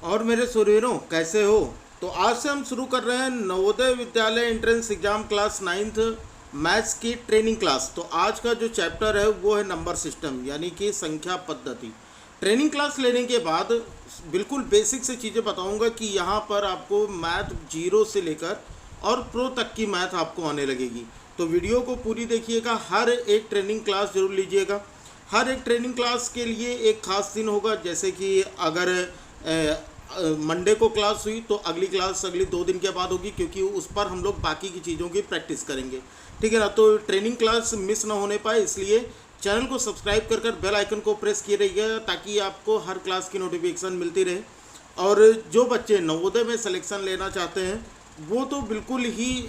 और मेरे सुरवीरों कैसे हो। तो आज से हम शुरू कर रहे हैं Navodaya Vidyalaya entrance exam class 9th maths की ट्रेनिंग क्लास। तो आज का जो चैप्टर है वो है नंबर सिस्टम यानी कि संख्या पद्धति। ट्रेनिंग क्लास लेने के बाद बिल्कुल बेसिक से चीज़ें बताऊंगा कि यहाँ पर आपको मैथ जीरो से लेकर और प्रो तक की मैथ आपको आने लगेगी। तो वीडियो को पूरी देखिएगा, हर एक ट्रेनिंग क्लास जरूर लीजिएगा। हर एक ट्रेनिंग क्लास के लिए एक खास दिन होगा, जैसे कि अगर मंडे को क्लास हुई तो अगली क्लास अगली 2 दिन के बाद होगी, क्योंकि उस पर हम लोग बाकी की चीज़ों की प्रैक्टिस करेंगे। ठीक है ना। तो ट्रेनिंग क्लास मिस ना होने पाए इसलिए चैनल को सब्सक्राइब कर बेल आइकन को प्रेस किए रहिएगा, ताकि आपको हर क्लास की नोटिफिकेशन मिलती रहे। और जो बच्चे नवोदय में सिलेक्शन लेना चाहते हैं वो तो बिल्कुल ही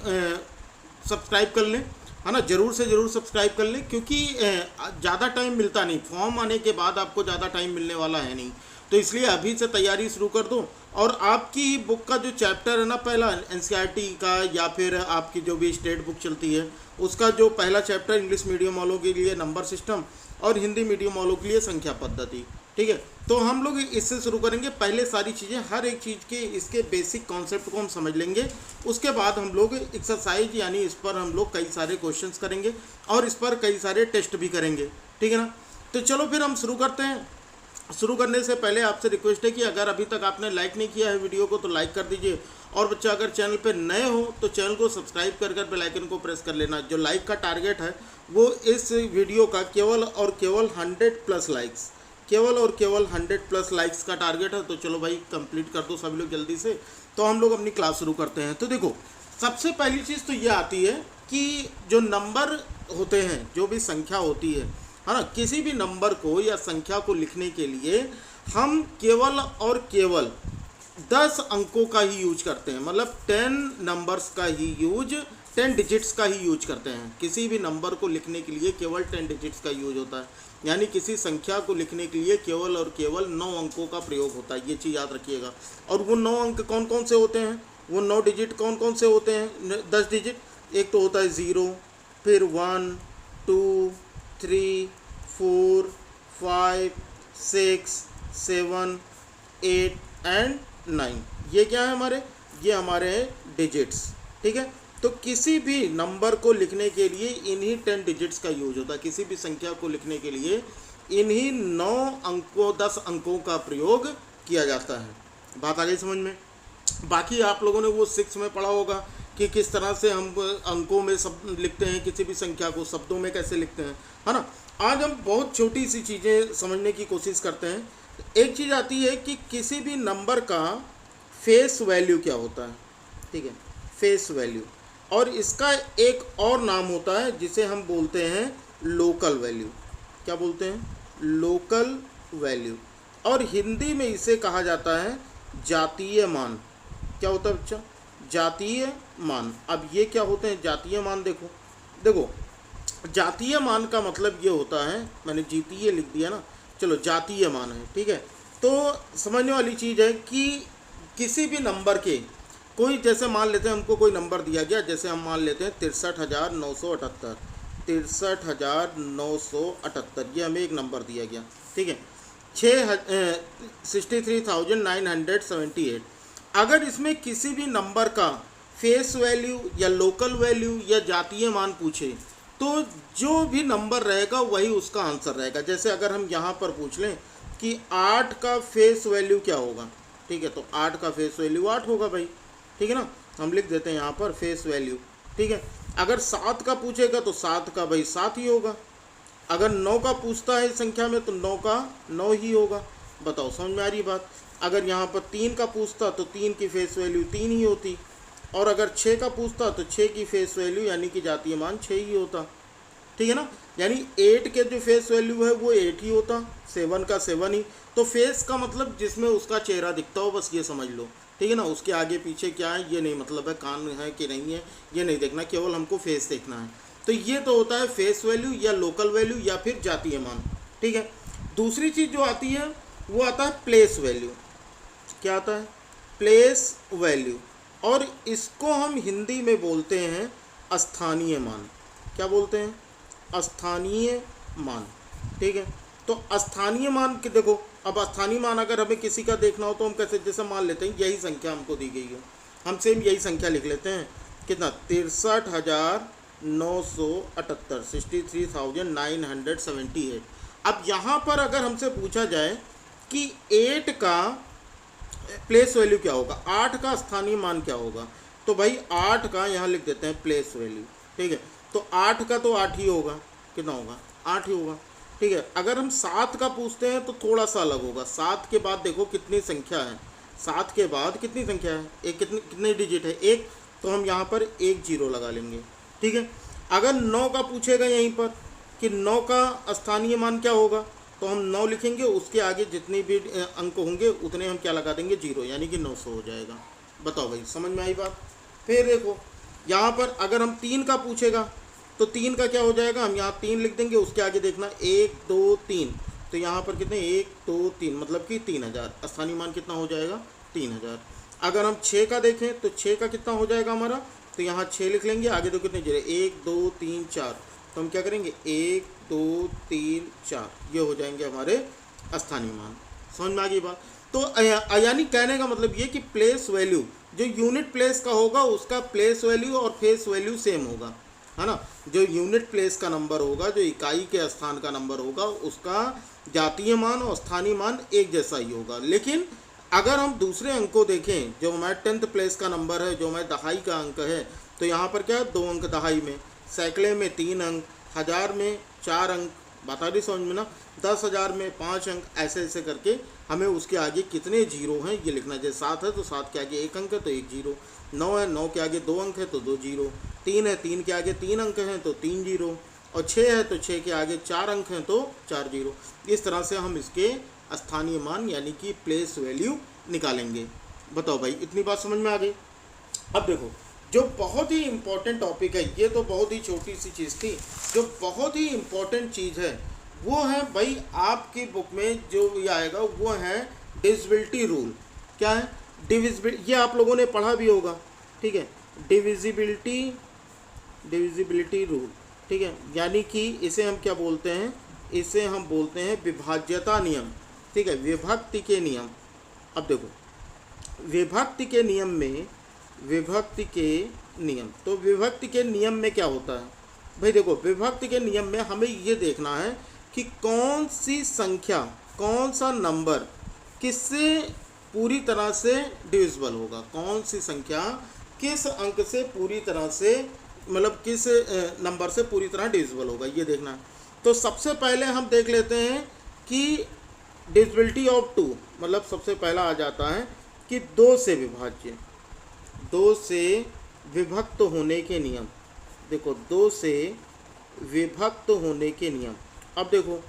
सब्सक्राइब कर लें, है ना। ज़रूर से ज़रूर सब्सक्राइब कर लें, क्योंकि ज़्यादा टाइम मिलता नहीं, फॉर्म आने के बाद आपको ज़्यादा टाइम मिलने वाला है नहीं। तो इसलिए अभी से तैयारी शुरू कर दो। और आपकी बुक का जो चैप्टर है ना, पहला एनसीईआरटी का या फिर आपकी जो भी स्टेट बुक चलती है उसका जो पहला चैप्टर इंग्लिश मीडियम वालों के लिए नंबर सिस्टम और हिंदी मीडियम वालों के लिए संख्या पद्धति। ठीक है। तो हम लोग इससे शुरू करेंगे। पहले सारी चीज़ें, हर एक चीज़ के इसके बेसिक कॉन्सेप्ट को हम समझ लेंगे। उसके बाद हम लोग एक्सरसाइज यानी इस पर हम लोग कई सारे क्वेश्चंस करेंगे और इस पर कई सारे टेस्ट भी करेंगे। ठीक है ना। तो चलो फिर हम शुरू करते हैं। शुरू करने से पहले आपसे रिक्वेस्ट है कि अगर अभी तक आपने लाइक नहीं किया है वीडियो को तो लाइक कर दीजिए, और बच्चा अगर चैनल पर नए हो तो चैनल को सब्सक्राइब कर बेल आइकन को प्रेस कर लेना। जो लाइक का टारगेट है वो इस वीडियो का केवल और केवल 100+ लाइक्स, केवल और केवल 100+ लाइक्स का टारगेट है। तो चलो भाई कंप्लीट कर दो सभी लोग जल्दी से। तो हम लोग अपनी क्लास शुरू करते हैं। तो देखो, सबसे पहली चीज़ तो ये आती है कि जो नंबर होते हैं, जो भी संख्या होती है ना, किसी भी नंबर को या संख्या को लिखने के लिए हम केवल और केवल 10 अंकों का ही यूज करते हैं। मतलब 10 नंबर्स का ही यूज, 10 डिजिट्स का ही यूज करते हैं। किसी भी नंबर को लिखने के लिए केवल 10 डिजिट्स का यूज होता है, यानी किसी संख्या को लिखने के लिए केवल और केवल 9 अंकों का प्रयोग होता है। ये चीज़ याद रखिएगा। और वो 9 अंक कौन कौन से होते हैं, वो 9 डिजिट कौन कौन से होते हैं, 10 डिजिट। एक तो होता है 0, फिर 1, 2, 3, 4, 5, 6, 7, 8 एंड 9। ये क्या है हमारे, ये हमारे हैं डिजिट्स। ठीक है। तो किसी भी नंबर को लिखने के लिए इन्हीं 10 डिजिट्स का यूज होता है। किसी भी संख्या को लिखने के लिए इन्हीं 9 अंकों, 10 अंकों का प्रयोग किया जाता है। बात आ गई समझ में। बाकी आप लोगों ने वो 6 में पढ़ा होगा कि किस तरह से हम अंकों में सब लिखते हैं, किसी भी संख्या को शब्दों में कैसे लिखते हैं, है ना। आज हम बहुत छोटी सी चीज़ें समझने की कोशिश करते हैं। एक चीज़ आती है कि किसी भी नंबर का फेस वैल्यू क्या होता है। ठीक है, फेस वैल्यू। और इसका एक और नाम होता है जिसे हम बोलते हैं लोकल वैल्यू। क्या बोलते हैं, लोकल वैल्यू। और हिंदी में इसे कहा जाता है जातीय मान। क्या होता है बच्चा, जातीय मान। अब ये क्या होते हैं जातीय मान, देखो देखो जातीय मान का मतलब ये होता है, मैंने जीतीय लिख दिया ना, चलो जातीय मान है। ठीक है। तो समझने वाली चीज़ है कि किसी भी नंबर के कोई, जैसे मान लेते हैं हमको कोई नंबर दिया गया, जैसे हम मान लेते हैं 63,978, 63,978, ये हमें एक नंबर दिया गया। ठीक है। 63,978। अगर इसमें किसी भी नंबर का फेस वैल्यू या लोकल वैल्यू या जातीय मान पूछे तो जो भी नंबर रहेगा वही उसका आंसर रहेगा। जैसे अगर हम यहाँ पर पूछ लें कि 8 का फेस वैल्यू क्या होगा, ठीक है, तो 8 का फेस वैल्यू 8 होगा भाई। ठीक है ना। हम लिख देते हैं यहाँ पर फेस वैल्यू। ठीक है। अगर 7 का पूछेगा तो 7 का भाई 7 ही होगा। अगर 9 का पूछता है संख्या में तो 9 का 9 ही होगा। बताओ समझ में आ रही बात। अगर यहाँ पर 3 का पूछता तो 3 की फेस वैल्यू 3 ही होती। और अगर 6 का पूछता तो 6 की फेस वैल्यू यानी कि जातीय मान 6 ही होता। ठीक है ना। यानी 8 के जो फेस वैल्यू है वो 8 ही होता, 7 का 7 ही। तो फेस का मतलब जिसमें उसका चेहरा दिखता हो, बस ये समझ लो। ठीक है ना। उसके आगे पीछे क्या है ये नहीं मतलब है, कान है कि नहीं है ये नहीं देखना, केवल हमको फेस देखना है। तो ये तो होता है फेस वैल्यू या लोकल वैल्यू या फिर जातीय मान। ठीक है। दूसरी चीज़ जो आती है वो आता है प्लेस वैल्यू। क्या आता है, प्लेस वैल्यू। और इसको हम हिंदी में बोलते हैं स्थानीय मान। क्या बोलते हैं, स्थानीय मान। ठीक है। तो स्थानीय मान के देखो अब स्थानीय मान अगर हमें किसी का देखना हो तो हम कैसे, जैसे मान लेते हैं यही संख्या हमको दी गई है, हम सेम यही संख्या लिख लेते हैं, कितना 63,978, 63,978। अब यहाँ पर अगर हमसे पूछा जाए कि 8 का प्लेस वैल्यू क्या होगा, 8 का स्थानीय मान क्या होगा, तो भाई 8 का यहाँ लिख देते हैं प्लेस वैल्यू, ठीक है। तो 8 का तो 8 ही होगा, कितना होगा 8 ही होगा, ठीक है। अगर हम 7 का पूछते हैं तो थोड़ा सा अलग होगा, 7 के बाद देखो कितनी संख्या है, 7 के बाद कितनी संख्या है, एक कितने डिजिट है, एक, तो हम यहाँ पर 1 0 लगा लेंगे, ठीक है। अगर 9 का पूछेगा यहीं पर कि 9 का स्थानीय मान क्या होगा, तो हम 9 लिखेंगे, उसके आगे जितनी भी अंक होंगे उतने हम क्या लगा देंगे 0, यानी कि 900 हो जाएगा। बताओ भाई समझ में आई बात। फिर देखो यहाँ पर अगर हम 3 का पूछेगा तो 3 का क्या हो जाएगा, हम यहाँ 3 लिख देंगे, उसके आगे देखना 1 2 3, तो यहाँ पर कितने 1 2 3 मतलब कि 3000, स्थानीय मान कितना हो जाएगा 3000। अगर हम 6 का देखें तो 6 का कितना हो जाएगा हमारा, तो यहाँ 6 लिख लेंगे, आगे तो कितने 0 1 2 3 4, तो हम क्या करेंगे 1 2 3 4, ये हो जाएंगे हमारे स्थानीय मान। समझ में आ गई बात। तो यानी कहने का मतलब ये कि प्लेस वैल्यू जो यूनिट प्लेस का होगा उसका प्लेस वैल्यू और फेस वैल्यू सेम होगा, है ना। जो यूनिट प्लेस का नंबर होगा, जो इकाई के स्थान का नंबर होगा, उसका जातीय मान और स्थानीय मान एक जैसा ही होगा। लेकिन अगर हम दूसरे अंक को देखें, जो हमारे 10th प्लेस का नंबर है, जो हमारे दहाई का अंक है, तो यहाँ पर क्या है 2 अंक दहाई में, सैकड़े में 3 अंक, 1000 में 4 अंक, बता रही समझ में ना, 10,000 में 5 अंक, ऐसे ऐसे करके हमें उसके आगे कितने जीरो हैं ये लिखना है। जैसे 7 है तो 7 के आगे 1 अंक है तो 1 जीरो, 9 है 9 के आगे 2 अंक है तो 2 जीरो, 3 है 3 के आगे 3 अंक हैं तो 3 जीरो, और 6 है तो 6 के आगे 4 अंक हैं तो 4 जीरो। इस तरह से हम इसके स्थानीय मान यानी कि प्लेस वैल्यू निकालेंगे। बताओ भाई इतनी बात समझ में आ गई। अब देखो जो बहुत ही इम्पोर्टेंट टॉपिक है, ये तो बहुत ही छोटी सी चीज़ थी, जो बहुत ही इम्पोर्टेंट चीज़ है वो है भाई आपकी बुक में जो ये आएगा वो है डिविजिबिलिटी रूल। क्या है डिविजिबिलिटी, ये आप लोगों ने पढ़ा भी होगा, ठीक है। डिविजिबिलिटी रूल, ठीक है, यानी कि इसे हम क्या बोलते हैं, इसे हम बोलते हैं विभाज्यता नियम, ठीक है, विभक्ति के नियम। अब देखो विभक्ति के नियम में, विभक्ति के नियम, तो विभक्ति के नियम में क्या होता है भाई, देखो विभक्ति के नियम में हमें ये देखना है कि कौन सी संख्या, कौन सा नंबर किससे पूरी तरह से डिविजिबल होगा, कौन सी संख्या किस अंक से पूरी तरह से, मतलब किस नंबर से पूरी तरह डिविजिबल होगा, ये देखना है। तो सबसे पहले हम देख लेते हैं कि डिविजिबिलिटी ऑफ 2, मतलब सबसे पहला आ जाता है कि 2 से विभाज्य, 2 से विभक्त होने के नियम। देखो 2 से विभक्त होने के नियम। अब देखो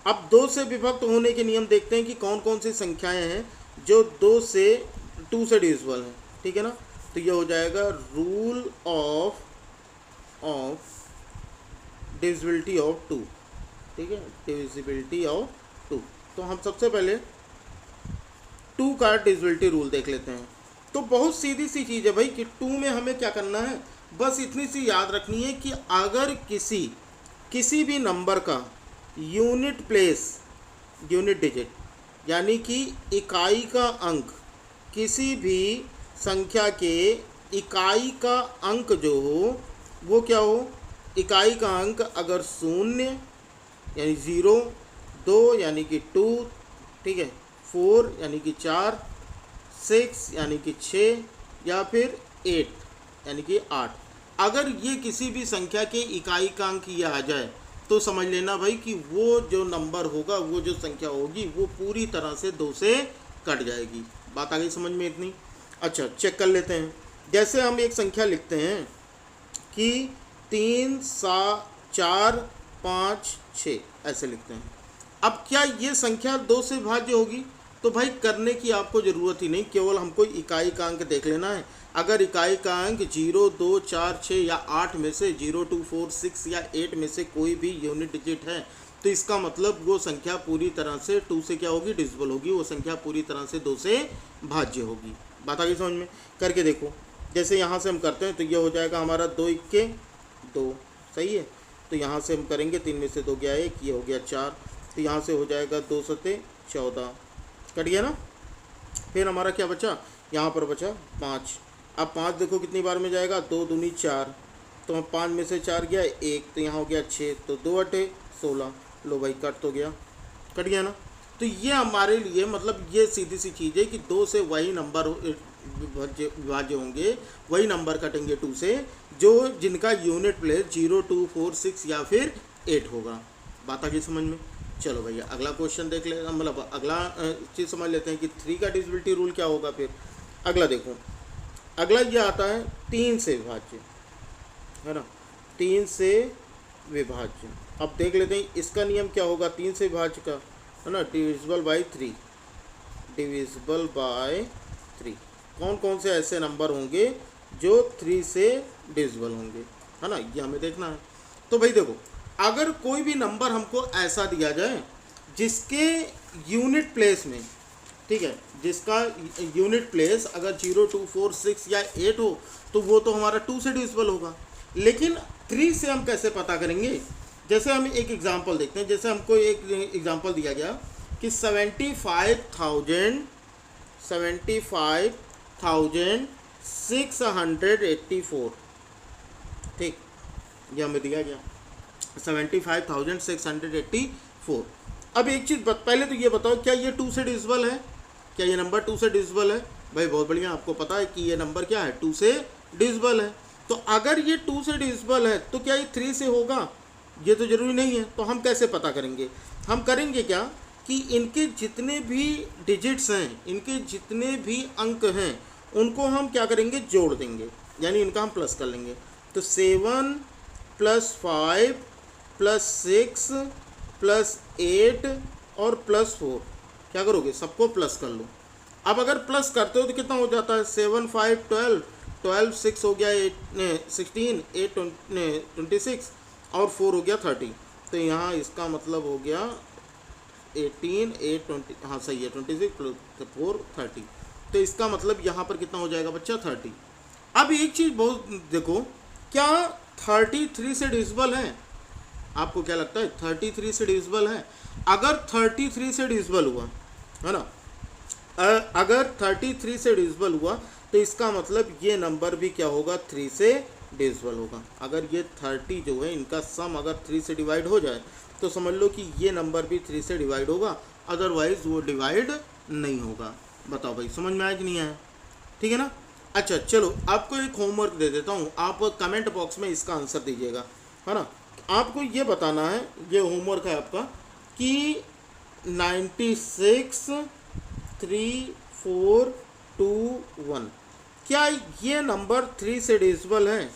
अब 2 से विभक्त होने के नियम देखते हैं कि कौन कौन सी संख्याएं हैं जो 2 से डिविजिबल हैं, ठीक है ना। तो ये हो जाएगा रूल ऑफ डिविजिबिलिटी ऑफ 2, ठीक है, डिविजिबिलिटी ऑफ 2। तो हम सबसे पहले 2 का डिविजिबिलिटी रूल देख लेते हैं। तो बहुत सीधी सी चीज़ है भाई कि 2 में हमें क्या करना है, बस इतनी सी याद रखनी है कि अगर किसी भी नंबर का यूनिट प्लेस, यूनिट डिजिट, यानी कि इकाई का अंक, किसी भी संख्या के इकाई का अंक जो हो वो क्या हो, इकाई का अंक अगर 0 यानी 0, 2 यानी कि 2, ठीक है, 4 यानी कि 4, 6 यानी कि 6, या फिर 8 यानी कि 8, अगर ये किसी भी संख्या के इकाई का अंक ये आ जाए तो समझ लेना भाई कि वो जो नंबर होगा, वो जो संख्या होगी वो पूरी तरह से 2 से कट जाएगी। बात आ गई समझ में इतनी। अच्छा चेक कर लेते हैं। जैसे हम एक संख्या लिखते हैं कि 3 4 5 6 ऐसे लिखते हैं। अब क्या ये संख्या 2 से भाज्य होगी, तो भाई करने की आपको ज़रूरत ही नहीं, केवल हमको इकाई का अंक देख लेना है। अगर इकाई का अंक 0 2 4 6 या 8 में से 0 2 4 6 या 8 में से कोई भी यूनिट डिजिट है, तो इसका मतलब वो संख्या पूरी तरह से 2 से क्या होगी, डिविजिबल होगी, वो संख्या पूरी तरह से 2 से भाज्य होगी। बात आ गई समझ में। करके देखो, जैसे यहाँ से हम करते हैं तो ये हो जाएगा हमारा 2 1 2, सही है। तो यहाँ से हम करेंगे 3 में से 2 गया 1, ये हो गया 4, तो यहाँ से हो जाएगा 2 7 14 कट गया ना। फिर हमारा क्या बचा, यहाँ पर बचा 5। अब 5 देखो कितनी बार में जाएगा, 2 दूनी 4, तो 5 में से 4 गया 1, तो यहाँ हो गया 6, तो 2 अटे 16। लो भाई कट तो गया, कट गया ना। तो ये हमारे लिए मतलब ये सीधी सी चीज़ है कि 2 से वही नंबर विभाज्य होंगे, वही नंबर कटेंगे 2 से जो जिनका यूनिट प्लेस 0, 2, 4, 6 या फिर 8 होगा। बात आ गई समझ में। चलो भैया अगला क्वेश्चन देख ले, मतलब अगला चीज़ समझ लेते हैं कि 3 का डिविजिबिलिटी रूल क्या होगा। फिर अगला देखो, अगला ये आता है 3 से विभाज्य, है ना, 3 से विभाज्य। अब देख लेते हैं इसका नियम क्या होगा 3 से विभाज्य का, है ना, डिविजिबल बाय 3, डिविजिबल बाय 3। कौन कौन से ऐसे नंबर होंगे जो 3 से डिविजिबल होंगे, है ना, ये हमें देखना है। तो भाई देखो, अगर कोई भी नंबर हमको ऐसा दिया जाए जिसके यूनिट प्लेस में, ठीक है, जिसका यूनिट प्लेस अगर 0, 2, 4, 6 या 8 हो तो वो तो हमारा 2 से डिविजिबल होगा। लेकिन 3 से हम कैसे पता करेंगे, जैसे हम एक एग्जांपल देखते हैं। जैसे हमको एक एग्जांपल दिया गया कि 75,684, ठीक, ये हमें दिया गया 75,684। अब एक चीज़ पहले तो ये बताओ, क्या ये 2 से डिविजिबल है, क्या ये नंबर 2 से डिविजिबल है? भाई बहुत बढ़िया, आपको पता है कि ये नंबर क्या है, 2 से डिविजिबल है। तो अगर ये 2 से डिविजिबल है तो क्या ये 3 से होगा? ये तो ज़रूरी नहीं है। तो हम कैसे पता करेंगे? हम करेंगे क्या कि इनके जितने भी डिजिट्स हैं, इनके जितने भी अंक हैं, उनको हम क्या करेंगे, जोड़ देंगे, यानी इनका हम प्लस कर लेंगे। तो 7 + 5 + 6 + 8 और +4, क्या करोगे, सबको प्लस कर लो। अब अगर प्लस करते हो तो कितना हो जाता है, 7, 5, 12, 12, 6 हो गया 16, 8, 26 और 4 हो गया 30। तो यहाँ इसका मतलब हो गया 18, 8, 20, हाँ सही है, 26 + 4 30। तो इसका मतलब यहाँ पर कितना हो जाएगा बच्चा, 30। अब एक चीज़ बहुत देखो, क्या 33 से डिविजिबल है? आपको क्या लगता है 33 से डिविजिबल है? अगर 33 से डिविजिबल हुआ, है ना, अगर 33 से डिविजिबल हुआ तो इसका मतलब ये नंबर भी क्या होगा, 3 से डिविजिबल होगा। अगर ये 30 जो है इनका सम अगर 3 से डिवाइड हो जाए तो समझ लो कि ये नंबर भी 3 से डिवाइड होगा, अदरवाइज वो डिवाइड नहीं होगा। बताओ भाई समझ में आया कि नहीं आया? ठीक है ना। अच्छा चलो, आपको एक होमवर्क दे देता हूँ, आप कमेंट बॉक्स में इसका आंसर दीजिएगा, है ना। आपको ये बताना है, ये होमवर्क है आपका, कि 96, 3, 4, 2, 1, क्या ये नंबर 3 से डिविजिबल है?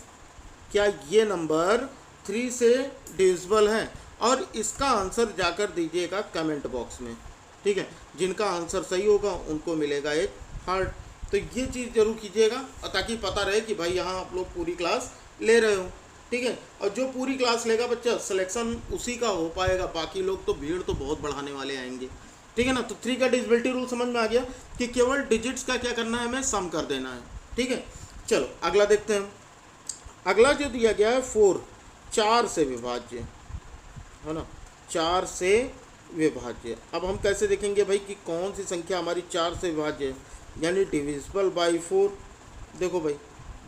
क्या ये नंबर 3 से डिविजिबल है? और इसका आंसर जाकर दीजिएगा कमेंट बॉक्स में, ठीक है। जिनका आंसर सही होगा उनको मिलेगा एक हार्ट। तो ये चीज़ जरूर कीजिएगा ताकि पता रहे कि भाई यहाँ आप लोग पूरी क्लास ले रहे हो, ठीक है। और जो पूरी क्लास लेगा बच्चा, सिलेक्शन उसी का हो पाएगा, बाकी लोग तो भीड़ तो बहुत बढ़ाने वाले आएंगे, ठीक है ना। तो 3 का डिविजिबिलिटी रूल समझ में आ गया कि केवल डिजिट्स का क्या करना है, हमें सम कर देना है, ठीक है। चलो अगला देखते हैं। अगला जो दिया गया है 4, 4 से विभाज्य, है ना, 4 से विभाज्य। अब हम कैसे देखेंगे भाई कि कौन सी संख्या हमारी 4 से विभाज्य है, यानी डिविजिबल बाय 4। देखो भाई,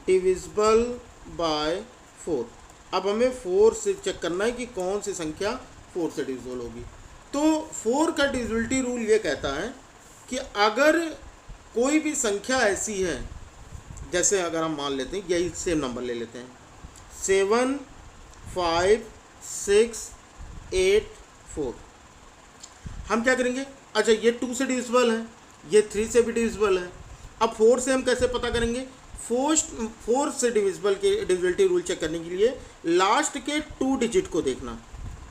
डिविजिबल बाय 4। अब हमें 4 से चेक करना है कि कौन सी संख्या 4 से डिविजिबल होगी। तो 4 का डिविजिबिलिटी रूल ये कहता है कि अगर कोई भी संख्या ऐसी है, जैसे अगर हम मान लेते हैं, यही सेम नंबर ले लेते हैं, 7, 5, 6, 8, 4, हम क्या करेंगे, अच्छा ये 2 से डिविजिबल है, ये 3 से भी डिविजिबल है। अब 4 से हम कैसे पता करेंगे? 4 से डिविजिबल के डिविजिबिलिटी रूल चेक करने के लिए लास्ट के 2 डिजिट को देखना,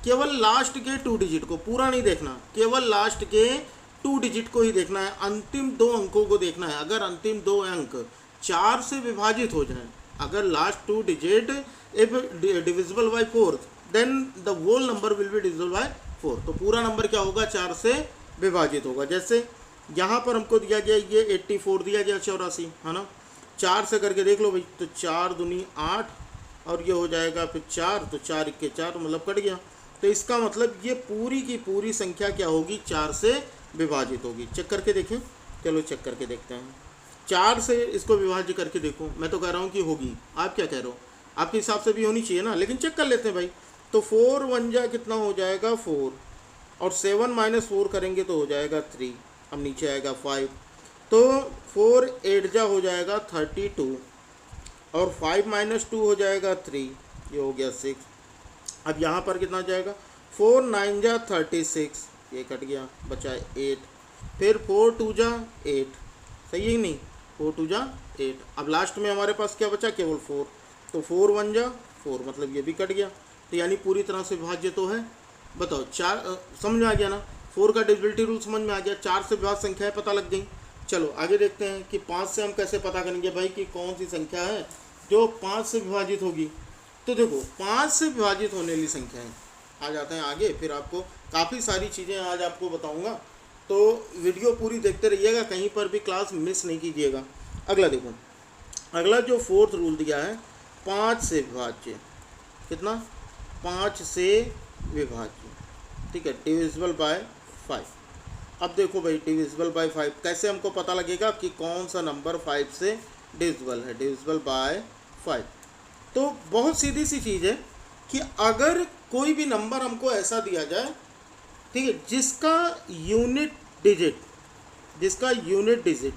केवल लास्ट के 2 डिजिट को, पूरा नहीं देखना, केवल लास्ट के 2 डिजिट को ही देखना है, अंतिम 2 अंकों को देखना है। अगर अंतिम 2 अंक 4 से विभाजित हो जाए, अगर last 2 digit if divisible by 4, then the whole number will be divisible by 4। तो पूरा नंबर क्या होगा, 4 से विभाजित होगा। जैसे यहाँ पर हमको दिया गया ये 84 दिया गया, 84, है ना, 4 से करके देख लो भाई, तो 4 दूनी 8 और ये हो जाएगा फिर 4, तो 4 × 4 मतलब कट गया। तो इसका मतलब ये पूरी की पूरी संख्या क्या होगी, 4 से विभाजित होगी। चेक करके देखें, चलो चेक करके देखते हैं। 4 से इसको विभाजित करके देखो, मैं तो कह रहा हूँ कि होगी, आप क्या कह रहे हो? आपके हिसाब से भी होनी चाहिए ना, लेकिन चेक कर लेते हैं भाई। तो 4 1 जा कितना हो जाएगा 4, और 7 - 4 करेंगे तो हो जाएगा 3, अब नीचे आएगा 5, तो 4 8 जा हो जाएगा 32, और 5 - 2 हो जाएगा 3, ये हो गया 6। अब यहाँ पर कितना जाएगा, 4 9 जा 36, ये कट गया, बचा 8, फिर 4 2 जा 8, सही है कि नहीं, 4 2 जा 8। अब लास्ट में हमारे पास क्या बचा, केवल 4, तो 4 1 जा 4, मतलब ये भी कट गया, तो यानी पूरी तरह से विभाज्य तो है। बताओ, 4 समझ में आ गया ना, 4 का डिविजिबिलिटी रूल समझ में आ गया, 4 से विभाज्य संख्याएं पता लग गई। चलो आगे देखते हैं कि 5 से हम कैसे पता करेंगे भाई कि कौन सी संख्या है जो 5 से विभाजित होगी। तो देखो 5 से विभाजित होने वाली संख्याएं आ जाते हैं आगे, फिर आपको काफ़ी सारी चीज़ें आज आपको बताऊंगा, तो वीडियो पूरी देखते रहिएगा, कहीं पर भी क्लास मिस नहीं कीजिएगा। अगला देखो, अगला जो 4th रूल दिया है, 5 से विभाज्य, कितना, 5 से विभाज्य, ठीक है, डिविजिबल बाय 5। अब देखो भाई, डिविजिबल बाय 5 कैसे हमको पता लगेगा कि कौन सा नंबर 5 से डिविजिबल है, डिविजिबल बाय 5। तो बहुत सीधी सी चीज़ है कि अगर कोई भी नंबर हमको ऐसा दिया जाए, ठीक है, जिसका यूनिट डिजिट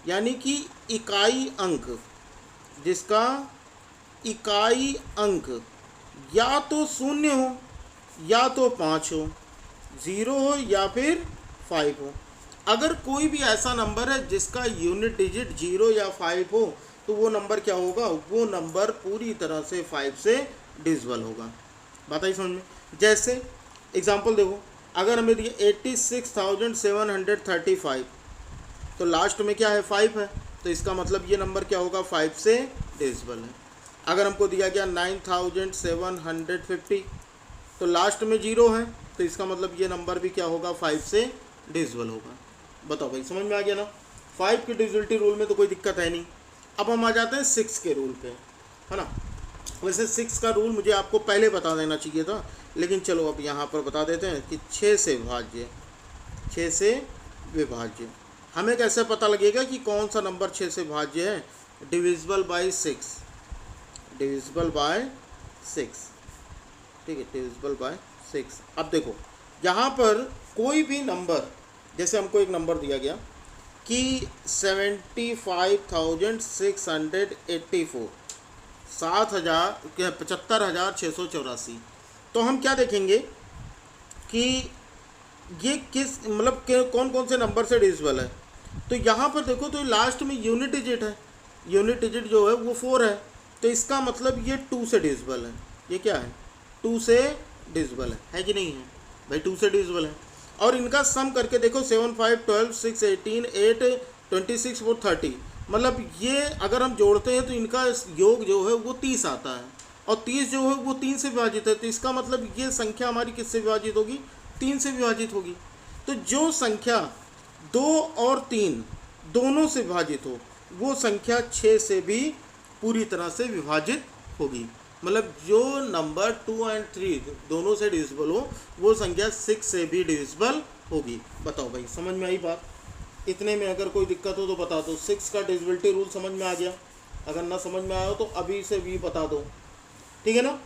यानी कि इकाई अंक, जिसका इकाई अंक या तो 0 हो या तो 5 हो, 0 हो या फिर 5 हो। अगर कोई भी ऐसा नंबर है जिसका यूनिट डिजिट 0 या 5 हो, तो वो नंबर क्या होगा, वो नंबर पूरी तरह से 5 से डिविजिबल होगा। बात आई समझ में? जैसे एग्जांपल देखो, अगर हमें दिया 86,735, तो लास्ट में क्या है, 5 है, तो इसका मतलब ये नंबर क्या होगा, 5 से डिविजिबल है। अगर हमको दिया गया 9,750, तो लास्ट में 0 है, तो इसका मतलब ये नंबर भी क्या होगा, 5 से डिविजिबल होगा। बताओ भाई, समझ में आ गया ना? 5 की डिविजिबिलिटी रूल में तो कोई दिक्कत है नहीं। अब हम आ जाते हैं 6 के रूल पे, है ना। वैसे 6 का रूल मुझे आपको पहले बता देना चाहिए था, लेकिन चलो अब यहाँ पर बता देते हैं कि 6 से विभाज्य, 6 से विभाज्य। हमें कैसे पता लगेगा कि कौन सा नंबर 6 से विभाज्य है, डिविजिबल बाय 6, डिविजिबल बाय 6, ठीक है, डिविजिबल बाय 6। अब देखो, यहाँ पर कोई भी नंबर, जैसे हमको एक नंबर दिया गया कि 75,684, 75,684, तो हम क्या देखेंगे कि ये किस मतलब कौन कौन से नंबर से डिविजिबल है। तो यहाँ पर देखो, तो लास्ट में यूनिट डिजिट है, यूनिट डिजिट जो है वो 4 है, तो इसका मतलब ये 2 से डिविजिबल है। ये क्या है, 2 से डिविजिबल है कि नहीं है भाई, 2 से डिविजिबल है। और इनका सम करके देखो, 7 5 12 6 18 8 26 4 30, मतलब ये अगर हम जोड़ते हैं तो इनका योग जो है वो 30 आता है, और 30 जो है वो 3 से विभाजित है, तो इसका मतलब ये संख्या हमारी किससे विभाजित होगी, 3 से विभाजित होगी। तो जो संख्या 2 और 3 दोनों से विभाजित हो, वो संख्या 6 से भी पूरी तरह से विभाजित होगी। मतलब जो नंबर 2 और 3 दोनों से डिविजिबल हो, वो संख्या 6 से भी डिविजिबल होगी। बताओ भाई, समझ में आई बात? इतने में अगर कोई दिक्कत हो तो बता दो। 6 का डिविजिबिलिटी रूल समझ में आ गया? अगर ना समझ में आया हो तो अभी से भी बता दो, ठीक है ना।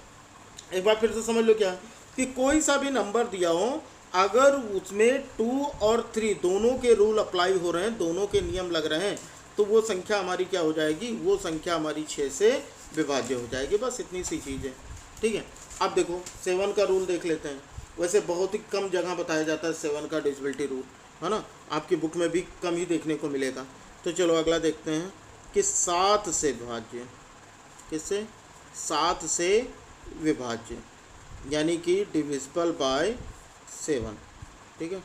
एक बार फिर से समझ लो क्या, कि कोई सा भी नंबर दिया हो, अगर उसमें 2 और 3 दोनों के रूल अप्लाई हो रहे हैं, दोनों के नियम लग रहे हैं, तो वो संख्या हमारी क्या हो जाएगी, वो संख्या हमारी 6 से विभाज्य हो जाएगी। बस इतनी सी चीज़ है, ठीक है। अब देखो 7 का रूल देख लेते हैं। वैसे बहुत ही कम जगह बताया जाता है 7 का डिविजिबिलिटी रूल, है ना, आपकी बुक में भी कम ही देखने को मिलेगा। तो चलो अगला देखते हैं कि 7 से विभाज्य, किससे, 7 से विभाज्य, यानी कि डिविजिबल बाय 7, ठीक है,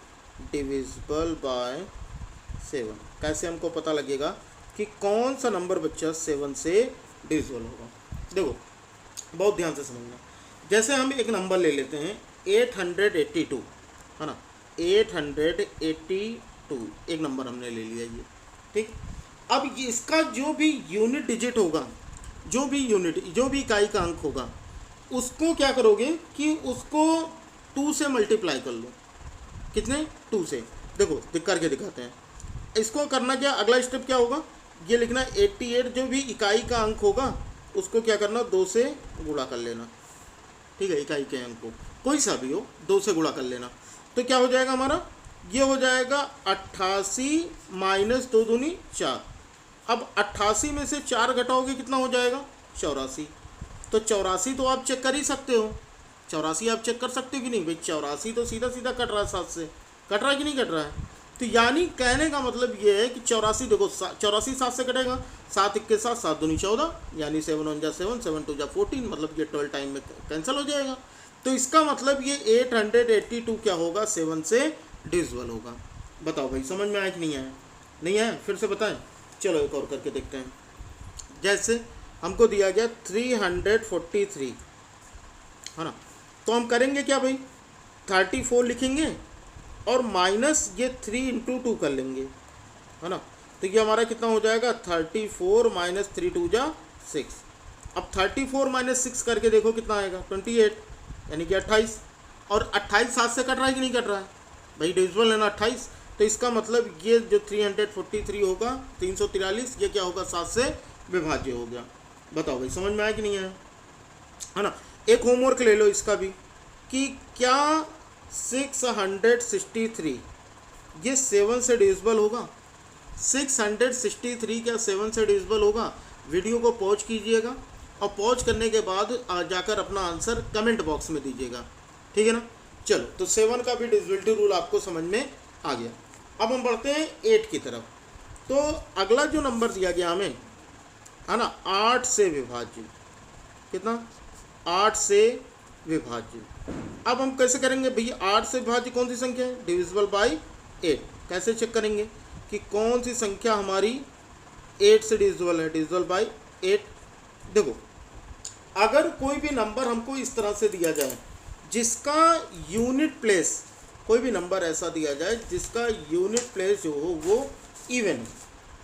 डिविजिबल बाय 7। कैसे हमको पता लगेगा कि कौन सा नंबर बच्चा 7 से डिविजिबल होगा? देखो बहुत ध्यान से समझना। जैसे हम एक नंबर ले लेते हैं 882, है ना, 882 एक नंबर हमने ले लिया ये, ठीक। अब इसका जो भी यूनिट डिजिट होगा, जो भी इकाई का अंक होगा, उसको क्या करोगे कि उसको 2 से मल्टीप्लाई कर लो। कितने? 2 से। देखो करके दिखाते हैं। इसको करना क्या, अगला स्टेप क्या होगा, ये लिखना 88 जो भी इकाई का अंक होगा उसको क्या करना, 2 से गुणा कर लेना। ठीक है, इकाई के अंक को कोई सा भी हो 2 से गुणा कर लेना। तो क्या हो जाएगा हमारा, ये हो जाएगा 88 माइनस 2 दूनी 4। अब 88 में से 4 घटाओगे कितना हो जाएगा, 84। तो 84 तो आप चेक कर ही सकते हो, 84 आप चेक कर सकते हो कि नहीं भाई, 84 तो सीधा सीधा कट रहा है 7 से, कट रहा है कि नहीं कट रहा है। तो यानी कहने का मतलब ये है कि 84 देखो 84 7 से कटेगा, 7 1 के साथ 7 दूनी 14, यानी 7 1 जा 7 7 2 जा 14, मतलब ये 12 टाइम में कैंसिल हो जाएगा। तो इसका मतलब ये 882 क्या होगा, 7 से डिविजिबल होगा। बताओ भाई समझ में आया कि नहीं आया, नहीं आया फिर से बताएं। चलो एक और करके देखते हैं। जैसे हमको दिया गया 343 है ना, तो हम करेंगे क्या भाई, 34 लिखेंगे और माइनस ये 3 इंटू 2 कर लेंगे, है ना। तो ये हमारा कितना हो जाएगा, 34 माइनस 3 2 जा 6। अब 34 माइनस 6 करके देखो कितना आएगा, 28, यानी कि 28। और 28 7 से कट रहा है कि नहीं कट रहा है भाई, डिविजिबल है ना 28। तो इसका मतलब ये जो 343 होगा 343, ये क्या होगा, 7 से विभाज्य हो गया। बताओ भाई समझ में आया कि नहीं आया, है ना। एक होमवर्क ले लो इसका भी, कि क्या 663 ये 7 से डिविजिबल होगा, 663 क्या 7 से डिविजिबल होगा। वीडियो को पॉज कीजिएगा और पॉज करने के बाद जाकर अपना आंसर कमेंट बॉक्स में दीजिएगा, ठीक है ना। चलो, तो 7 का भी डिविजिबिलिटी रूल आपको समझ में आ गया। अब हम बढ़ते हैं 8 की तरफ। तो अगला जो नंबर दिया गया हमें, है ना, 8 से विभाज्य, कितना, 8 से विभाज्य। अब हम कैसे करेंगे भैया, 8 से विभाज्य कौन सी संख्या है, डिविजिबल बाई 8। कैसे चेक करेंगे कि कौन सी संख्या हमारी 8 से डिविजिबल है, डिविजिबल बाई 8। देखो, अगर कोई भी नंबर हमको इस तरह से दिया जाए जिसका यूनिट प्लेस, कोई भी नंबर ऐसा दिया जाए जिसका यूनिट प्लेस जो हो वो इवन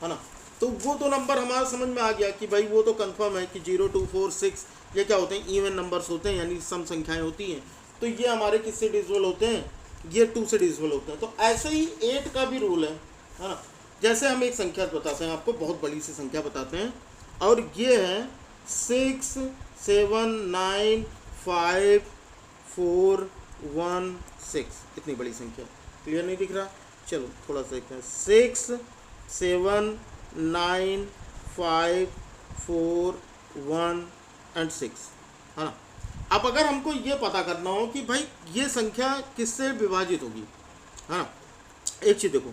है ना, तो वो तो नंबर हमारा समझ में आ गया कि भाई वो तो कंफर्म है कि 0 2 4 6 ये क्या होते हैं, इवन नंबर्स होते हैं, यानी सम संख्याएं होती हैं। तो ये हमारे किससे डिविजिबल होते हैं, ये 2 से डिविजिबल होते हैं। तो ऐसे ही 8 का भी रूल है ना। जैसे हम एक संख्या बताते हैं आपको, बहुत बड़ी सी संख्या बताते हैं, और ये है 6 7 9 5 4 1 6, इतनी बड़ी संख्या। क्लियर नहीं दिख रहा, चलो थोड़ा सा देखते हैं। 6 7 9 5 4 1 एंड 6, है ना। अब अगर हमको ये पता करना हो कि भाई ये संख्या किससे विभाजित होगी, है ना, एक चीज़ देखो,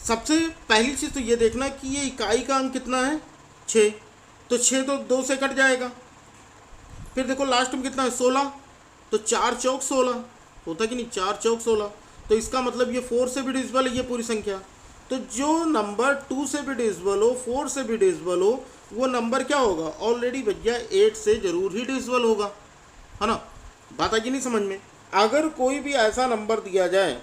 सबसे पहली चीज़ तो ये देखना कि ये इकाई का अंक कितना है, 6। तो 6 तो 2 से कट जाएगा। फिर देखो लास्ट में कितना है, 16। तो 4 चौक 16 होता कि नहीं, 4 चौक 16। तो इसका मतलब ये 4 से भी डिविजिबल है ये पूरी संख्या। तो जो नंबर 2 से भी डिविजिबल हो, 4 से भी डिविजिबल हो, वो नंबर क्या होगा, ऑलरेडी भैया 8 से जरूर ही डिविजिबल होगा, है ना। बात आई नहीं समझ में। अगर कोई भी ऐसा नंबर दिया जाए,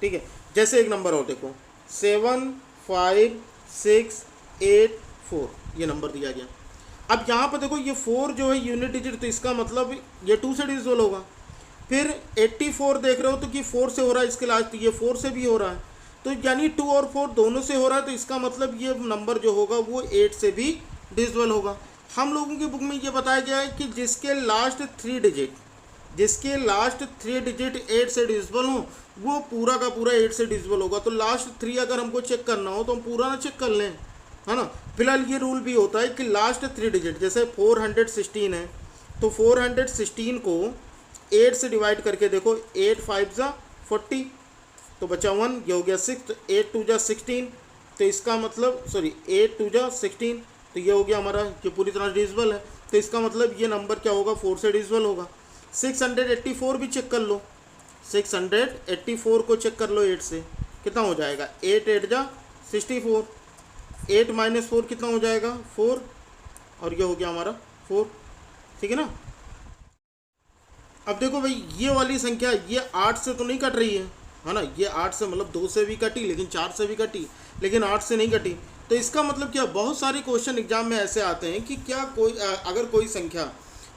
ठीक है, जैसे एक नंबर और देखो 7 5 6 8 4, ये नंबर दिया गया। अब यहाँ पर देखो ये 4 जो है यूनिट डिजिट, तो इसका मतलब ये 2 से डिविजिबल होगा। फिर 84 देख रहे हो तो कि 4 से हो रहा है, इसके लास्ट ये 4 से भी हो रहा है, तो यानी 2 और 4 दोनों से हो रहा है। तो इसका मतलब ये नंबर जो होगा वो 8 से भी डिविजिबल होगा। हम लोगों की बुक में ये बताया गया है कि जिसके लास्ट 3 डिजिट 8 से डिविजिबल हो, वो पूरा का पूरा 8 से डिविजिबल होगा। तो लास्ट 3 अगर हमको चेक करना हो तो हम पूरा ना चेक कर लें, है ना। फिलहाल ये रूल भी होता है कि लास्ट 3 डिजिट, जैसे 416 है, तो 416 को 8 से डिवाइड करके देखो, 8 5 जा 40, तो बचा 1, ये हो गया 6, तो 8 2 जा 16, तो इसका मतलब 8 2 जा 16, तो ये हो गया हमारा, ये पूरी तरह डिविजिबल है। तो इसका मतलब ये नंबर क्या होगा, 4 से डिविजिबल होगा। 684 भी चेक कर लो, 684 को चेक कर लो 8 से, कितना हो जाएगा, 8 8 जा 64, 8 माइनस 4 कितना हो जाएगा, 4, और ये हो गया हमारा 4, ठीक है ना। अब देखो भाई ये वाली संख्या ये 8 से तो नहीं कट रही है ना, ये 8 से मतलब 2 से भी कटी, लेकिन 4 से भी कटी, लेकिन 8 से नहीं कटी। तो इसका मतलब क्या, बहुत सारे क्वेश्चन एग्जाम में ऐसे आते हैं कि क्या कोई अगर कोई संख्या,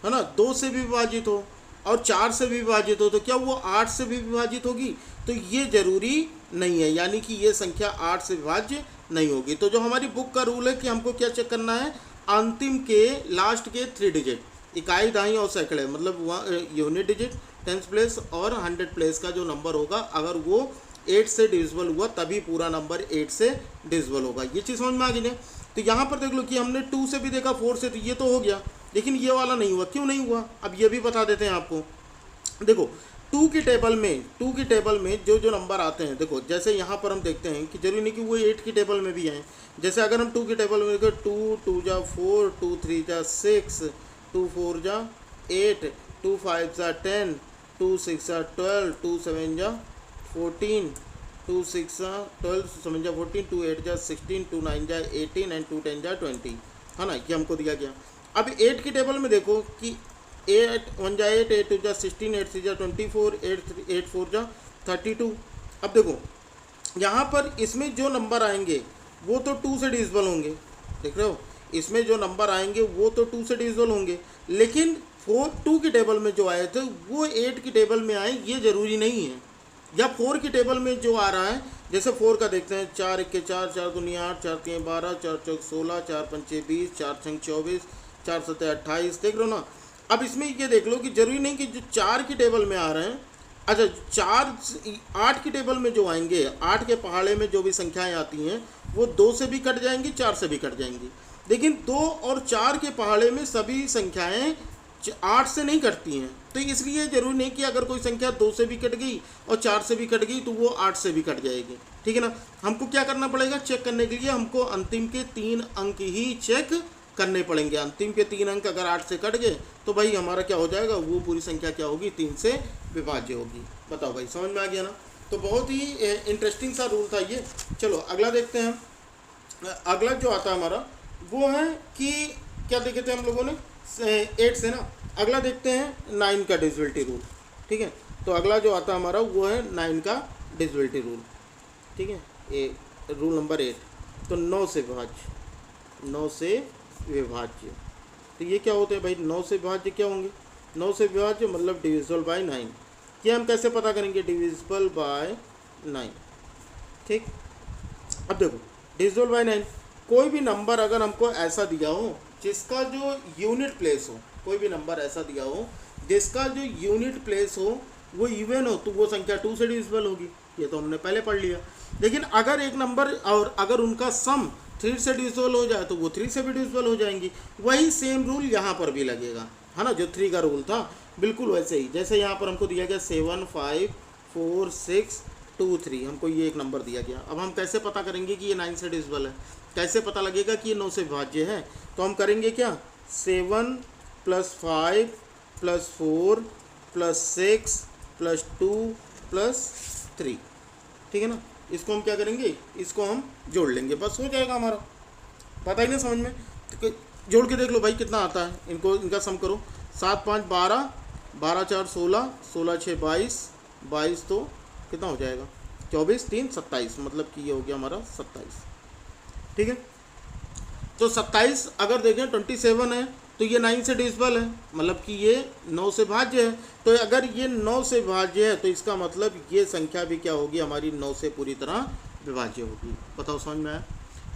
है ना, 2 से भी विभाजित हो, और 4 से भी विभाजित हो तो क्या वो 8 से भी विभाजित होगी? तो ये जरूरी नहीं है, यानी कि ये संख्या 8 से विभाज्य नहीं होगी। तो जो हमारी बुक का रूल है कि हमको क्या चेक करना है, अंतिम के लास्ट के 3 डिजिट, इकाई, दहाई और सैकड़े, मतलब यूनिट डिजिट, टेंथ प्लेस और 100 प्लेस का जो नंबर होगा, अगर वो 8 से डिविजिबल हुआ तभी पूरा नंबर 8 से डिविजिबल होगा। ये चीज़ समझ में आ गई ना? तो यहाँ पर देख लो कि हमने 2 से भी देखा, 4 से, तो ये तो हो गया, लेकिन ये वाला नहीं हुआ। क्यों नहीं हुआ? अब ये भी बता देते हैं आपको। देखो 2 की टेबल में जो जो नंबर आते हैं, देखो जैसे यहाँ पर हम देखते हैं कि जरूरी नहीं कि वो 8 की टेबल में भी आए। जैसे अगर हम 2 की टेबल में देखो, 2 2 जा 4, 2 3 जा 6, 2 4 जा 8, 2 5 जा 10, 2 6 जा 12, 2 7 जा 14, 2 6 जा 12, 7 जा 14, 2 8 जा 16, 2 9 जा 18 एंड 2 10 जा 20, है ना? ये हमको दिया गया। अब 8 की टेबल में देखो कि 8 1 जा 8, 8 2 जा 16, 8 3 जा 24, 8 4 जा 32। अब देखो यहाँ पर इसमें जो नंबर आएंगे वो तो 2 से डिविजिबल होंगे, देख रहे हो? इसमें जो नंबर आएंगे वो तो 2 से डिविजिबल होंगे, लेकिन 2 की टेबल में जो आए थे वो 8 की टेबल में आए, ये ज़रूरी नहीं है। या 4 की टेबल में जो आ रहा है, जैसे 4 का देखते हैं, 4 1 4, 4 2 8, 4 3 12, 4 4 16, 4 5 20, 4 6 24, 4 7 28, देख लो ना? अब इसमें ये देख लो कि जरूरी नहीं कि जो 4 की टेबल में आ रहे हैं, अच्छा 8 की टेबल में जो आएंगे, 8 के पहाड़े में जो भी संख्याएं आती हैं वो 2 से भी कट जाएंगी, 4 से भी कट जाएंगी, लेकिन 2 और 4 के पहाड़े में सभी संख्याएं 8 से नहीं कटती हैं। तो इसलिए जरूरी नहीं कि अगर कोई संख्या 2 से भी कट गई और 4 से भी कट गई तो वो 8 से भी कट जाएगी, ठीक है ना? हमको क्या करना पड़ेगा चेक करने के लिए? हमको अंतिम के 3 अंक ही चेक करने पड़ेंगे। अंतिम के 3 अंक अगर 8 से कट गए तो भाई हमारा क्या हो जाएगा, वो पूरी संख्या क्या होगी, 3 से विभाज्य होगी। बताओ भाई, समझ में आ गया ना? तो बहुत ही इंटरेस्टिंग सा रूल था ये। चलो अगला देखते हैं। अगला जो आता है हमारा वो है कि क्या देखे थे हम लोगों ने 8 से ना। अगला देखते हैं 9 का डिविजिबिलिटी रूल, ठीक है? तो अगला जो आता है हमारा वो है 9 का डिविजिबिलिटी रूल, ठीक है? Rule number 8। तो 9 से विभाज्य, 9 से विभाज्य, तो ये क्या होते हैं भाई? 9 से विभाज्य क्या होंगे? 9 से विभाज्य मतलब डिविजिबल बाय 9। ये हम कैसे पता करेंगे? डिविजिबल बाय 9, ठीक? अब देखो डिविजिबल बाय 9, कोई भी नंबर अगर हमको ऐसा दिया हो जिसका जो यूनिट प्लेस हो, कोई भी नंबर ऐसा दिया हो जिसका जो यूनिट प्लेस हो वो इवन हो, तो वो संख्या 2 से डिविजिबल होगी। ये तो हमने पहले पढ़ लिया। लेकिन अगर एक नंबर और अगर उनका सम 3 से डिविजिबल हो जाए तो वो 3 से भी डिविजिबल हो जाएंगी। वही सेम रूल यहाँ पर भी लगेगा, है ना? जो 3 का रूल था बिल्कुल वैसे ही। जैसे यहाँ पर हमको दिया गया 7 5 4 6 2 3, हमको ये एक नंबर दिया गया। अब हम कैसे पता करेंगे कि ये 9 से डिविजिबल है? कैसे पता लगेगा कि ये 9 से विभाज्य है? तो हम करेंगे क्या, 7 + 5 + 4 + 6 + 2 + 3, ठीक है ना? इसको हम क्या करेंगे, इसको हम जोड़ लेंगे, बस हो जाएगा हमारा। पता ही नहीं समझ में? तो जोड़ के देख लो भाई कितना आता है। इनको इनका सम करो। 7 5 12, 12 4 16, 16 6 22, 22 तो कितना हो जाएगा, 24 3 27, मतलब कि ये हो गया हमारा 27, ठीक है? तो 27 अगर देखें 27 है तो ये 9 से डिविजिबल है, मतलब कि ये 9 से भाज्य है। तो अगर ये 9 से भाज्य है तो इसका मतलब ये संख्या भी क्या होगी हमारी, 9 से पूरी तरह विभाज्य होगी। बताओ समझ में आया?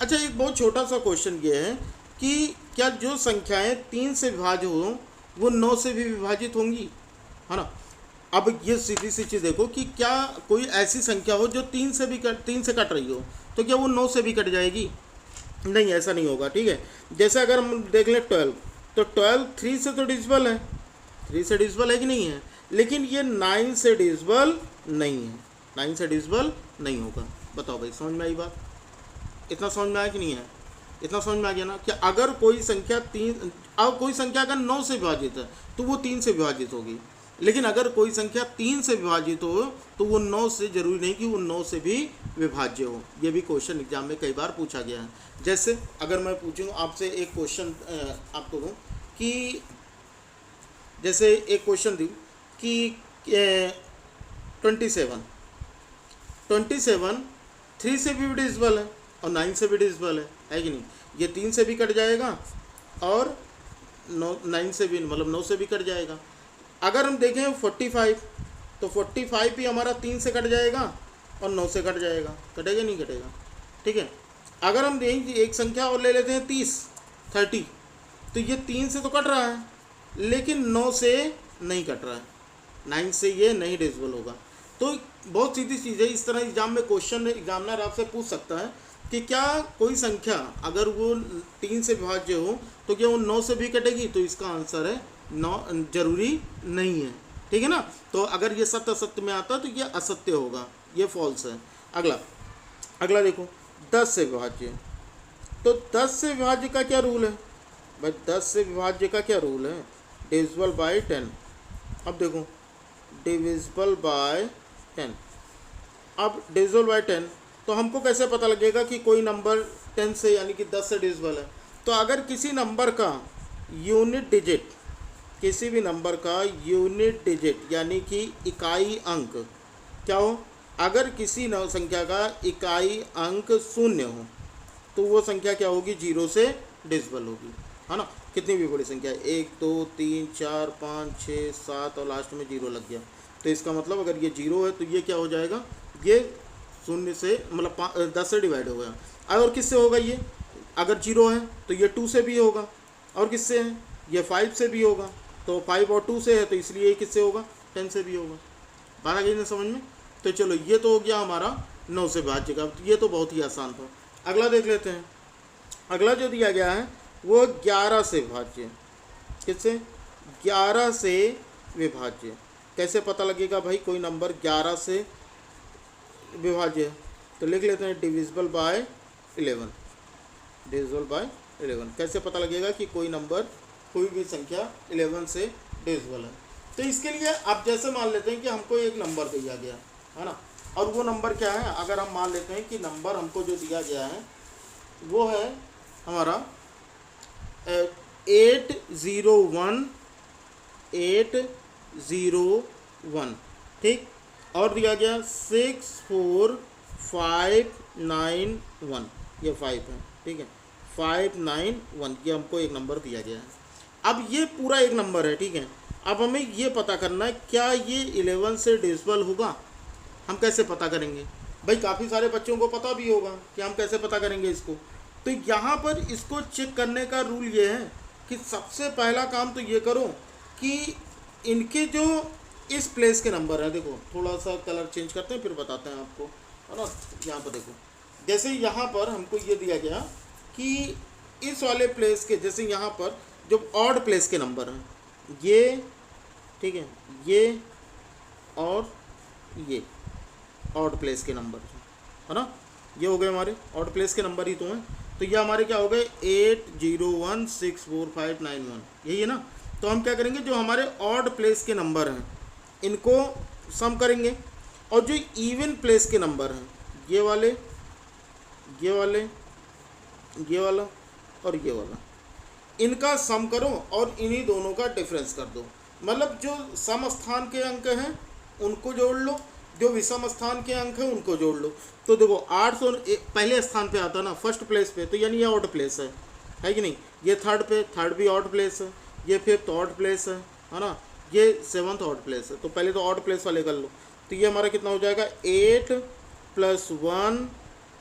अच्छा, एक बहुत छोटा सा क्वेश्चन ये है कि क्या जो संख्याएं 3 से विभाज्य हो वो 9 से भी विभाजित होंगी, है ना? अब ये सीधी सी चीज़ देखो कि क्या कोई ऐसी संख्या हो जो 3 से कट रही हो, तो क्या वो 9 से भी कट जाएगी? नहीं, ऐसा नहीं होगा, ठीक है? जैसे अगर हम देख लें 12, तो 12 3 से तो डिविजिबल है, 3 से डिविजिबल है कि नहीं है? लेकिन ये 9 से डिविजिबल नहीं है, 9 से डिविजिबल नहीं होगा। बताओ भाई, समझ में आई बात? इतना समझ में आया कि नहीं है? इतना समझ में आ गया ना कि अगर कोई संख्या कोई संख्या अगर 9 से विभाजित है तो वो 3 से विभाजित होगी, लेकिन अगर कोई संख्या 3 से विभाजित हो तो वो 9 से, जरूरी नहीं कि वो 9 से भी विभाज्य हो। ये भी क्वेश्चन एग्जाम में कई बार पूछा गया है। जैसे अगर मैं पूछूँ आपसे एक क्वेश्चन आपको दूँ कि जैसे एक क्वेश्चन दूँ कि 27 3 से भी डिविजिबल है और 9 से भी डिविजिबल है कि नहीं? ये 3 से भी कट जाएगा और 9 से भी, मतलब 9 से भी कट जाएगा। अगर हम देखें 45, तो 45 भी हमारा 3 से कट जाएगा और 9 से कट जाएगा, कटेगा नहीं कटेगा, ठीक है। अगर हम देखें एक संख्या और ले लेते हैं 30, तो ये 3 से तो कट रहा है लेकिन 9 से नहीं कट रहा है, 9 से ये नहीं डिविजिबल होगा। तो बहुत सीधी चीज़ है, इस तरह एग्जाम में क्वेश्चन एग्जामिनर आपसे पूछ सकता है कि क्या कोई संख्या अगर वो 3 से विभाज्य हो तो क्या वो 9 से भी कटेगी, तो इसका आंसर है 9, जरूरी नहीं है, ठीक है ना। तो अगर ये सत्य असत्य में आता तो ये असत्य होगा, ये फॉल्स है। अगला देखो 10 से विभाज्य, तो 10 से विभाज्य का क्या रूल है भाई, 10 से विभाज्य का क्या रूल है, डिविजिबल बाय 10। अब देखो डिविजिबल बाय 10, अब डिविजिबल बाय 10 तो हमको कैसे पता लगेगा कि कोई नंबर 10 से यानी कि 10 से डिविजिबल है। तो अगर किसी नंबर का यूनिट डिजिट, किसी भी नंबर का यूनिट डिजिट यानी कि इकाई अंक क्या हो, अगर किसी संख्या का इकाई अंक 0 हो तो वो संख्या क्या होगी, 0 से डिविजिबल होगी, है ना। कितनी भी बड़ी संख्या है, 1 2 3 4 5 6 7 और लास्ट में 0 लग गया, तो इसका मतलब अगर ये 0 है तो ये क्या हो जाएगा, ये 0 से मतलब 10 से डिवाइड हो गया। और किससे होगा ये, अगर 0 है तो ये 2 से भी होगा, और किससे है, ये 5 से भी होगा, तो 5 और 2 से है तो इसलिए ये किससे होगा, 10 से भी होगा। बात आ गई ना समझ में। तो चलो ये तो हो गया हमारा 9 से विभाज्य का, तो ये तो बहुत ही आसान था। अगला देख लेते हैं, अगला जो दिया गया है वो 11 से विभाज्य, किससे, 11 से विभाज्य। कैसे पता लगेगा भाई कोई नंबर 11 से विभाज्य है, तो लिख लेते हैं डिविजिबल बाय 11, डिविजिबल बाय 11। कैसे पता लगेगा कि कोई नंबर, कोई भी संख्या 11 से डिविजिबल है। तो इसके लिए आप जैसे मान लेते हैं कि हमको एक नंबर दिया गया है ना, और वो नंबर क्या है, अगर हम मान लेते हैं कि नंबर हमको जो दिया गया है वो है हमारा 801, ठीक, और दिया गया 64591, ये 5 है, ठीक है, 591, ये हमको एक नंबर दिया गया है। अब ये पूरा एक नंबर है, ठीक है। अब हमें ये पता करना है क्या ये 11 से डिविजिबल होगा। हम कैसे पता करेंगे भाई, काफ़ी सारे बच्चों को पता भी होगा कि हम कैसे पता करेंगे इसको। तो यहाँ पर इसको चेक करने का रूल ये है कि सबसे पहला काम तो ये करो कि इनके जो इस प्लेस के नंबर हैं, देखो थोड़ा सा कलर चेंज करते हैं फिर बताते हैं आपको, है ना। यहाँ पर देखो, जैसे यहाँ पर हमको ये दिया गया कि इस वाले प्लेस के, जैसे यहाँ पर जो ऑड प्लेस के नंबर हैं ये, ठीक है, ये और ये ऑड प्लेस के नंबर है ना, ये हो गए हमारे ऑड प्लेस के नंबर ही तो हैं। तो ये हमारे क्या हो गए 8016451, यही है ना। तो हम क्या करेंगे, जो हमारे ऑड प्लेस के नंबर हैं इनको सम करेंगे, और जो इवन प्लेस के नंबर हैं ये वाले, ये वाले, ये वाला और ये वाला, इनका सम करो और इन्हीं दोनों का डिफरेंस कर दो। मतलब जो सम स्थान के अंक हैं उनको जोड़ लो, जो विषम स्थान के अंक हैं उनको जोड़ लो। तो देखो 800 पहले स्थान पे आता ना, फर्स्ट प्लेस पे, तो यानी ये ऑड प्लेस है कि नहीं। ये थर्ड पे, थर्ड भी ऑड प्लेस है, ये फिफ्थ ऑड प्लेस है ना, ये सेवन्थ ऑड प्लेस है। तो पहले तो ऑड प्लेस वाले कर लो। तो ये हमारा कितना हो जाएगा 8 + 1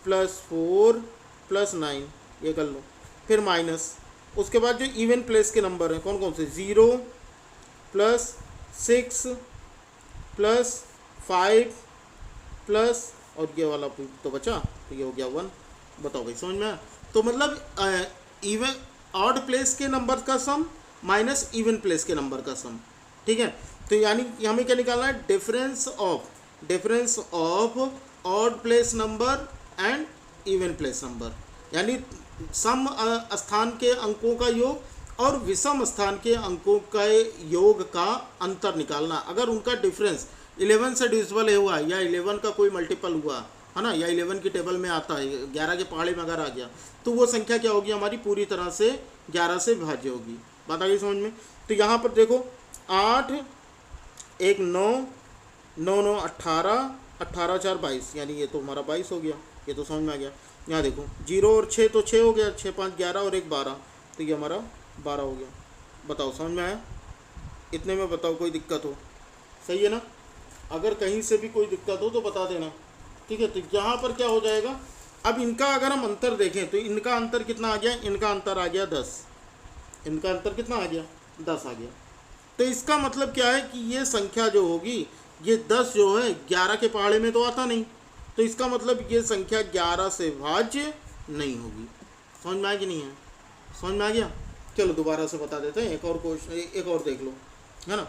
+ 4 + 9, ये कर लो, फिर माइनस। उसके बाद जो इवन प्लेस के नंबर हैं कौन कौन से, 0 + 6 + 5 प्लस और ये वाला तो बचा, तो ये हो गया 1। बताओ भाई समझ में आया। तो मतलब इवन ऑड प्लेस के नंबर का सम माइनस इवन प्लेस के नंबर का सम, ठीक है। तो यानी हमें क्या निकालना है, difference of odd place number and even place number, यानी सम स्थान के अंकों का योग और विषम स्थान के अंकों के योग का अंतर निकालना। अगर उनका डिफरेंस 11 से डिविजिबल हुआ या 11 का कोई मल्टीपल हुआ है ना, या 11 की टेबल में आता है, 11 के पहाड़े में अगर आ गया, तो वो संख्या क्या होगी हमारी, पूरी तरह से 11 से विभाज्य होगी। बात आ गई समझ में। तो यहाँ पर देखो 8 1 9 9 9 18 18 4 22, यानी ये तो हमारा 22 हो गया, ये तो समझ में आ गया। यहाँ देखो 0 और 6 तो 6 हो गया, 6 5 11 और 1 12, तो ये हमारा 12 हो गया। बताओ समझ में आया। इतने में बताओ कोई दिक्कत हो, सही है ना। अगर कहीं से भी कोई दिक्कत हो तो बता देना, ठीक है। तो यहाँ पर क्या हो जाएगा, अब इनका अगर हम अंतर देखें तो इनका अंतर कितना आ गया, इनका अंतर आ गया 10, इनका अंतर कितना आ गया 10 आ गया। तो इसका मतलब क्या है कि ये संख्या जो होगी, ये 10 जो है 11 के पहाड़े में तो आता नहीं, तो इसका मतलब ये संख्या 11 से भाज्य नहीं होगी। समझ में आ कि नहीं है, समझ में आ गया। चलो दोबारा से बता देते हैं, एक और क्वेश्चन, एक और देख लो, है ना,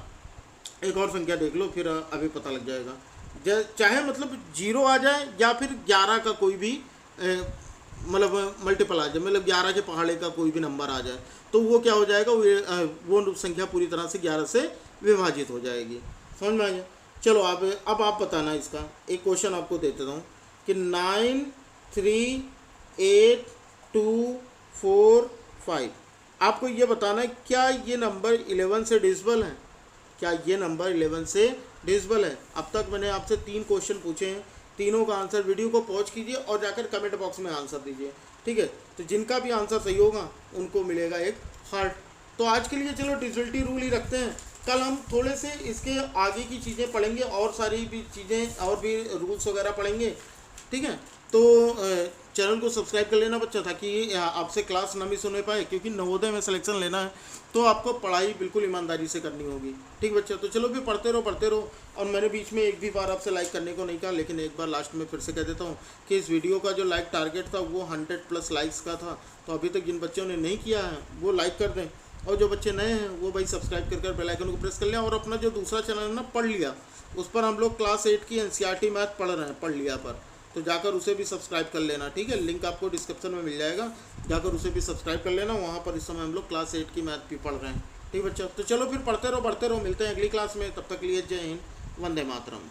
एक और संख्या देख लो, फिर अभी पता लग जाएगा। चाहे मतलब 0 आ जाए या फिर 11 का कोई भी मतलब मल्टीपल आ जाए, मतलब 11 के पहाड़े का कोई भी नंबर आ जाए, तो वो क्या हो जाएगा, वो संख्या पूरी तरह से 11 से विभाजित हो जाएगी। समझ में आ गया। चलो अब आप बताना, इसका एक क्वेश्चन आपको दे देता हूँ कि 9 3 8 2 4 5, आपको ये बताना है क्या ये नंबर 11 से डिविजिबल है, क्या ये नंबर 11 से डिविजिबल है। अब तक मैंने आपसे 3 क्वेश्चन पूछे हैं, तीनों का आंसर वीडियो को पॉज कीजिए और जाकर कमेंट बॉक्स में आंसर दीजिए, ठीक है। तो जिनका भी आंसर सही होगा उनको मिलेगा एक हार्ट। तो आज के लिए चलो डिविजिबिलिटी रूल ही रखते हैं, कल हम थोड़े से इसके आगे की चीज़ें पढ़ेंगे और सारी भी चीज़ें और भी रूल्स वगैरह पढ़ेंगे, ठीक है। तो चैनल को सब्सक्राइब कर लेना बच्चा, ताकि आपसे क्लास ना मिस होने पाए, क्योंकि नवोदय में सिलेक्शन लेना है तो आपको पढ़ाई बिल्कुल ईमानदारी से करनी होगी, ठीक बच्चा। तो चलो भी पढ़ते रहो। और मैंने बीच में एक भी बार आपसे लाइक करने को नहीं कहा, लेकिन एक बार लास्ट में फिर से कह देता हूँ कि इस वीडियो का जो लाइक टारगेट था वो 100+ लाइक्स का था, तो अभी तक जिन बच्चों ने नहीं किया है वो लाइक कर दें, और जो बच्चे नए हैं वो भाई सब्सक्राइब कर बेल आइकन को प्रेस कर लें। और अपना जो दूसरा चैनल है ना पढ़ लिया, उस पर हम लोग क्लास 8 की NCERT मैथ पढ़ रहे हैं, पढ़ लिया पर, तो जाकर उसे भी सब्सक्राइब कर लेना, ठीक है। लिंक आपको डिस्क्रिप्शन में मिल जाएगा, जाकर उसे भी सब्सक्राइब कर लेना। वहाँ पर इस समय हम लोग क्लास 8 की मैथ भी पढ़ रहे हैं, ठीक बच्चा। तो चलो फिर पढ़ते रहो, मिलते हैं अगली क्लास में, तब तक के लिए जय हिंद, वंदे मातरम।